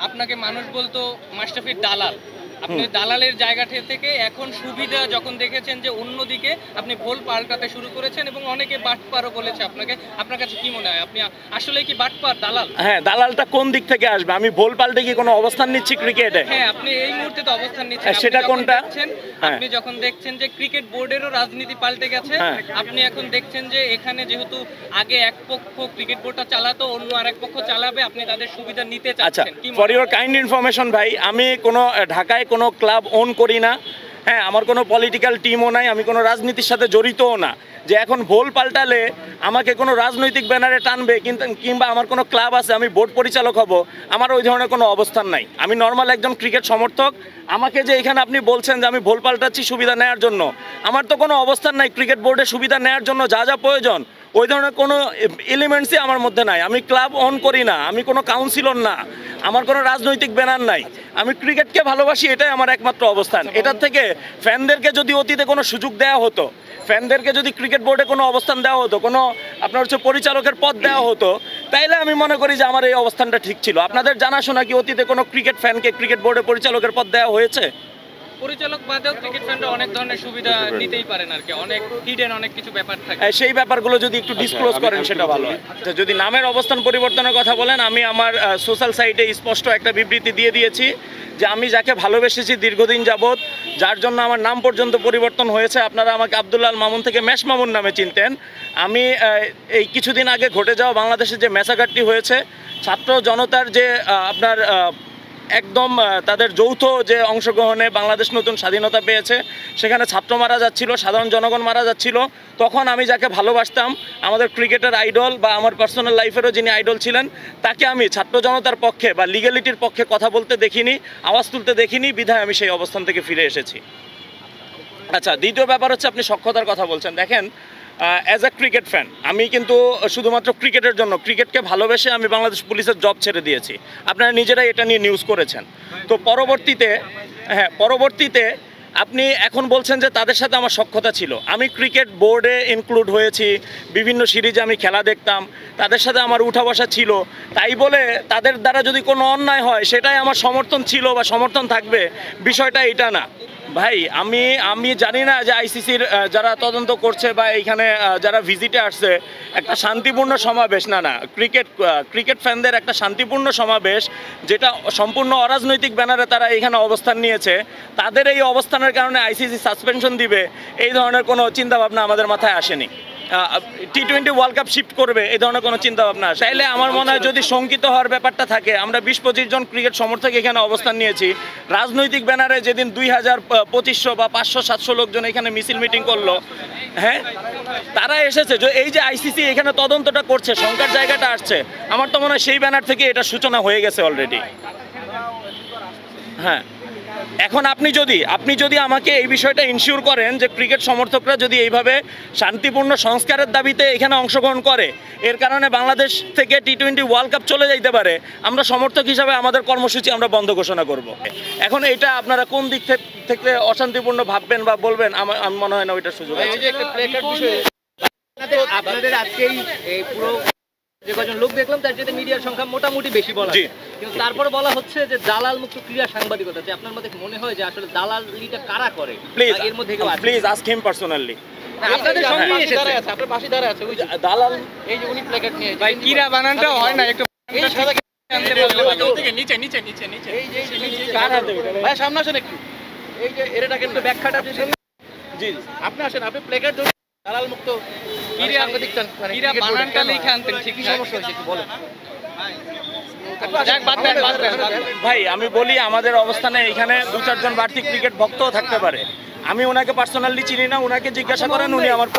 আপনাকে মানুষ বলতো মাশরাফির দালাল, আপনি দালালের জায়গা থেকে এখন সুবিধা যখন দেখেছেন যে অন্যদিকে আপনি ভোল পাল্টাতে শুরু করেছেন এবং অনেকে বাটপারও বলেছে আপনাকে, আপনার কাছে কি মনে হয় আপনি আসলে কি বাটপার দালাল? হ্যাঁ, দালালটা কোন দিক থেকে আসবে? আমি ভোল পাল্টে কি কোনো অবস্থান নিচ্ছি ক্রিকেটে? হ্যাঁ, আপনি এই মুহূর্তে তো অবস্থান নিচ্ছেন। সেটা কোনটা? আপনি যখন দেখছেন যে ক্রিকেট বোর্ডেরও রাজনীতি পাল্টে গেছে, আপনি এখন দেখছেন যে এখানে যেহেতু আগে এক পক্ষ ক্রিকেট বোর্ডটা চালাতো, অন্য আরেক পক্ষ চালাবে, আপনি তাদের সুবিধা নিতে চাচ্ছেন। ফর ইওর কাইন্ড ইনফরমেশন ভাই, আমি কোনো ঢাকায় কোনো ক্লাব ওন করি না। হ্যাঁ, আমার কোনো পলিটিক্যাল টিমও নাই, আমি কোনো রাজনীতির সাথে জড়িতও না যে এখন ভোল পাল্টালে আমাকে কোনো রাজনৈতিক ব্যানারে টানবে কিংবা আমার কোনো ক্লাব আছে আমি বোর্ড পরিচালক হব, আমার ওই ধরনের কোনো অবস্থান নাই। আমি নর্মাল একজন ক্রিকেট সমর্থক। আমাকে যে এখানে আপনি বলছেন যে আমি ভোল পাল্টাচ্ছি সুবিধা নেওয়ার জন্য, আমার তো কোনো অবস্থান নাই ক্রিকেট বোর্ডের সুবিধা নেওয়ার জন্য। যা যা প্রয়োজন ওই ধরনের কোনো এলিমেন্টসই আমার মধ্যে নাই। আমি ক্লাব অন করি না, আমি কোনো কাউন্সিলর না, আমার কোনো রাজনৈতিক ব্যানার নাই। আমি ক্রিকেটকে ভালোবাসি, এটাই আমার একমাত্র অবস্থান। এটার থেকে ফ্যানদেরকে যদি অতীতে কোনো সুযোগ দেওয়া হতো, ফ্যানদেরকে যদি ক্রিকেট বোর্ডে কোনো অবস্থান দেওয়া হতো, কোনো আপনার হচ্ছে পরিচালকের পদ দেওয়া হতো, তাইলে আমি মনে করি যে আমার এই অবস্থানটা ঠিক ছিল। আপনাদের জানাশোনা কি অতীতে কোনো ক্রিকেট ফ্যানকে ক্রিকেট বোর্ডে পরিচালকের পদ দেওয়া হয়েছে? পরিচালক বাদেও ক্রিকেট ফ্যানরা অনেক ধরনের সুবিধা নিতেই পারেন আর কি, অনেক হিডেন অনেক কিছু ব্যাপার থাকে। সেই ব্যাপারগুলো যদি একটু ডিসক্লোজ করেন সেটা ভালো হয়। যদি নামের অবস্থান পরিবর্তনের কথা বলেন, আমি আমার সোশ্যাল সাইটে স্পষ্ট একটা বিবৃতি দিয়ে দিয়েছি যে আমি যাকে ভালোবেসেছি দীর্ঘদিন যাবৎ, যার জন্য আমার নাম পর্যন্ত পরিবর্তন হয়েছে, আপনারা আমাকে আব্দুল্লাহ আল মামুন থেকে মেশ মামুন নামে চিনতেন। আমি এই কিছুদিন আগে ঘটে যাওয়া বাংলাদেশে যে মেসাঘাটটি হয়েছে, ছাত্র জনতার যে আপনার একদম তাদের যৌথ যে অংশগ্রহণে বাংলাদেশ নতুন স্বাধীনতা পেয়েছে, সেখানে ছাত্র মারা যাচ্ছিল, সাধারণ জনগণ মারা যাচ্ছিল, তখন আমি যাকে ভালোবাসতাম, আমাদের ক্রিকেটের আইডল বা আমার পার্সোনাল লাইফেরও যিনি আইডল ছিলেন, তাকে আমি ছাত্র জনতার পক্ষে বা লিগ্যালিটির পক্ষে কথা বলতে দেখিনি, আওয়াজ তুলতে দেখিনি, বিধায় আমি সেই অবস্থান থেকে ফিরে এসেছি। আচ্ছা, দ্বিতীয় ব্যাপার হচ্ছে আপনি সক্ষতার কথা বলছেন। দেখেন, অ্যাজ এ ক্রিকেট ফ্যান আমি কিন্তু শুধুমাত্র ক্রিকেটের জন্য, ক্রিকেটকে ভালোবেসে আমি বাংলাদেশ পুলিশের জব ছেড়ে দিয়েছি। আপনারা নিজেরাই এটা নিয়ে নিউজ করেছেন। তো পরবর্তীতে আপনি এখন বলছেন যে তাদের সাথে আমার সখ্যতা ছিল। আমি ক্রিকেট বোর্ডে ইনক্লুড হয়েছি, বিভিন্ন সিরিজে আমি খেলা দেখতাম, তাদের সাথে আমার উঠা বসা ছিল। তাই বলে তাদের দ্বারা যদি কোনো অন্যায় হয় সেটাই আমার সমর্থন ছিল বা সমর্থন থাকবে, বিষয়টা এটা না ভাই। আমি জানি না যে আইসিসির যারা তদন্ত করছে বা এইখানে যারা ভিজিটে আসছে একটা শান্তিপূর্ণ সমাবেশ, না ক্রিকেট ফ্যানদের একটা শান্তিপূর্ণ সমাবেশ, যেটা সম্পূর্ণ অরাজনৈতিক ব্যানারে তারা এইখানে অবস্থান নিয়েছে, তাদের এই অবস্থানের কারণে আইসিসি সাসপেনশন দিবে এই ধরনের কোনো চিন্তাভাবনা আমাদের মাথায় আসেনি। টি-20 ওয়ার্ল্ড কাপ শিফট করবে এই ধরনের কোনো চিন্তাভাবনা আসে। তাইলে আমার মনে হয় যদি শঙ্কিত হওয়ার ব্যাপারটা থাকে, আমরা 20-25 জন ক্রিকেট সমর্থক এখানে অবস্থান নিয়েছি, রাজনৈতিক ব্যানারে যেদিন 2000-2500 বা 500-700 লোকজন এখানে মিছিল মিটিং করলো, হ্যাঁ তারা এসেছে যে এই যে আইসিসি এখানে তদন্তটা করছে, শঙ্কার জায়গাটা আসছে, আমার তো মনে হয় সেই ব্যানার থেকে এটা সূচনা হয়ে গেছে অলরেডি। হ্যাঁ, এখন আপনি যদি আমাকে এই বিষয়টা ইনশিওর করেন যে ক্রিকেট সমর্থকরা যদি এইভাবে শান্তিপূর্ণ সংস্কারের দাবিতে এখানে অংশগ্রহণ করে, এর কারণে বাংলাদেশ থেকে টি-20 ওয়ার্ল্ড কাপ চলে যাইতে পারে, আমরা সমর্থক হিসাবে আমাদের কর্মসূচি আমরা বন্ধ ঘোষণা করব। এখন এটা আপনারা কোন দিক থেকে অশান্তিপূর্ণ ভাববেন বা বলবেন, আমার মনে হয় না ওইটার সুযোগ আছে। আপনাদের আজকেই এই পুরো যে কজন লোক দেখলাম তার সাথে মিডিয়ার সংখ্যা মোটামুটি বেশি বলা, কিন্তু তারপরে বলা হচ্ছে যে দালাল মুক্ত ক্রীড়া সাংবাদিকতা, যে আপনার মধ্যে মনে হয় যে আসলে দালালিটা কারা করে? এর মধ্যে প্লিজ আস্ক হিম পার্সোনালি। আপনাদের সঙ্গে এসেছে, আপনার পাশে দাঁড়া আছে ওই দালাল, এই যে উনি প্ল্যাকার্ড নিয়ে ভাই ক্রীড়া বানানটা হয় না একটু নিচে নিচে নিচে নিচে এই যে ভাই সামনে আসেন একটু, এই যে এটাকে একটু ব্যাখ্যাটা দিন। জি আপনি আসেন, আপনি প্ল্যাকার্ড দালাল মুক্ত ক্রীড়া সাংবাদিকতা ক্রীড়া বানানটা লিখে আনতেন, ঠিক সমস্যা হয়েছে একটু বলেন ভাই। আমি বলি আমাদের অবস্থানে এখানে 2-4 জন বাড়তি ক্রিকেট ভক্তও থাকতে পারে, আমি ওনাকে পার্সোনালি চিনি না, ওনাকে জিজ্ঞাসা করেন, উনি আমার